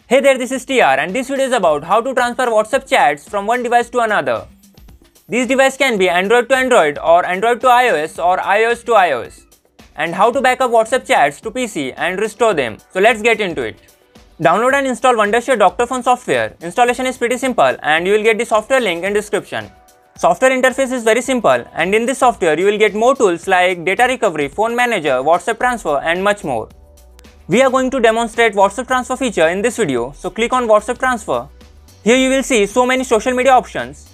Hey there, this is TR and this video is about how to transfer WhatsApp chats from one device to another. These devices can be Android to Android or Android to iOS or iOS to iOS. And how to backup WhatsApp chats to PC and restore them. So let's get into it. Download and install Wondershare Doctor Phone software. Installation is pretty simple and you will get the software link in description. Software interface is very simple and in this software you will get more tools like data recovery, phone manager, WhatsApp transfer and much more. We are going to demonstrate WhatsApp transfer feature in this video, so click on WhatsApp transfer. Here you will see so many social media options.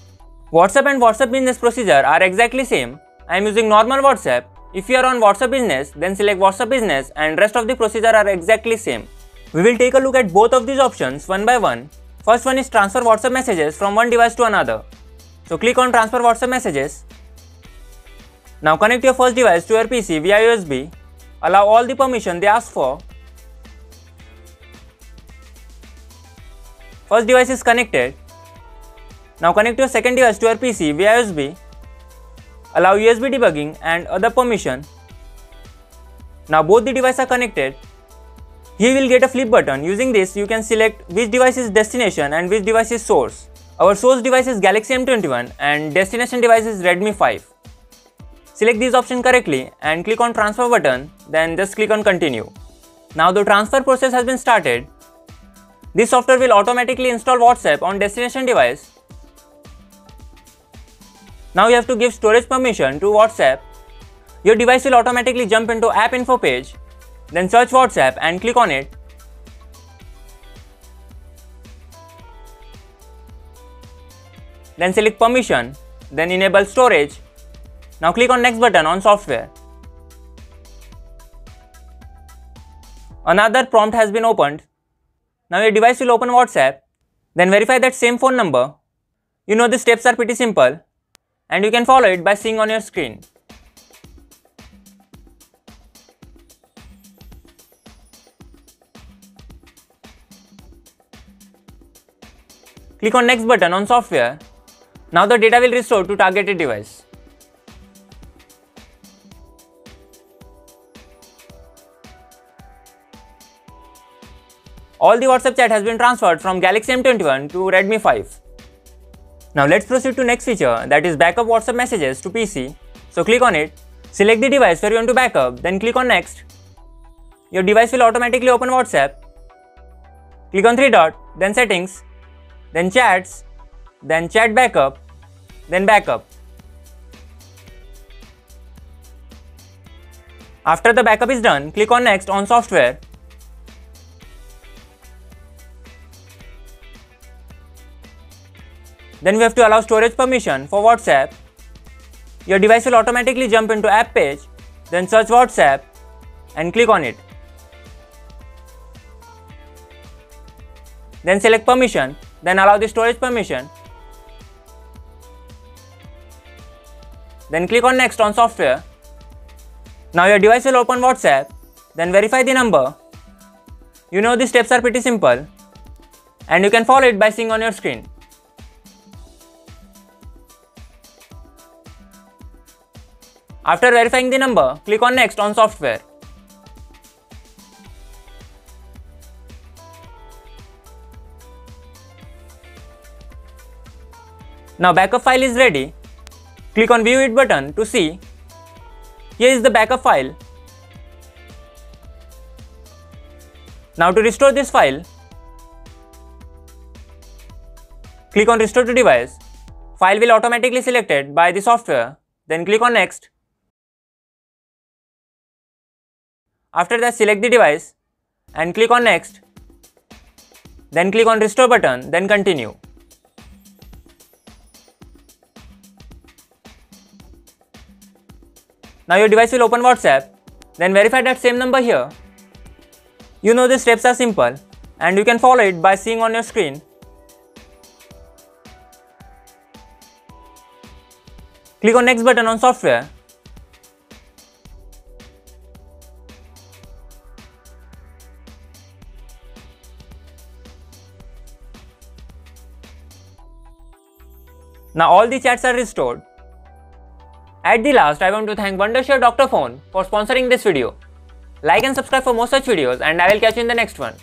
WhatsApp and WhatsApp business procedure are exactly same. I am using normal WhatsApp. If you are on WhatsApp business, then select WhatsApp business and rest of the procedure are exactly same. We will take a look at both of these options one by one. First one is transfer WhatsApp messages from one device to another. So click on transfer WhatsApp messages. Now connect your first device to your PC via USB. Allow all the permission they ask for. First device is connected. Now connect your second device to your PC via USB. Allow USB debugging and other permission. Now both the devices are connected. Here you will get a flip button. Using this you can select which device is destination and which device is source. Our source device is Galaxy M21 and destination device is Redmi 5. Select this option correctly and click on transfer button, then just click on continue. Now the transfer process has been started. This software will automatically install WhatsApp on destination device. Now you have to give storage permission to WhatsApp. Your device will automatically jump into app info page. Then search WhatsApp and click on it. Then select permission. Then enable storage. Now click on next button on software. Another prompt has been opened. Now your device will open WhatsApp, then verify that same phone number. You know the steps are pretty simple and you can follow it by seeing on your screen. Click on next button on software. Now the data will restore to targeted device. All the WhatsApp chat has been transferred from Galaxy M21 to Redmi 5. Now let's proceed to next feature, that is backup WhatsApp messages to PC. So click on it, select the device where you want to backup, then click on next. Your device will automatically open WhatsApp. Click on three dot, then settings, then chats, then chat backup, then backup. After the backup is done, click on next on software. Then we have to allow storage permission for WhatsApp. Your device will automatically jump into app page, then search WhatsApp and click on it. Then select permission, then allow the storage permission. Then click on next on software. Now your device will open WhatsApp, then verify the number. You know the steps are pretty simple and you can follow it by seeing on your screen. After verifying the number, click on next on software. Now backup file is ready. Click on view it button to see. Here is the backup file. Now to restore this file, click on restore to device. File will automatically selected by the software. Then click on next. After that, select the device and click on next. Then click on restore button, then continue. Now your device will open WhatsApp, then verify that same number here. You know the steps are simple and you can follow it by seeing on your screen. Click on next button on software. Now all the chats are restored. At the last, I want to thank Wondershare Doctor Phone for sponsoring this video. Like and subscribe for more such videos and I will catch you in the next one.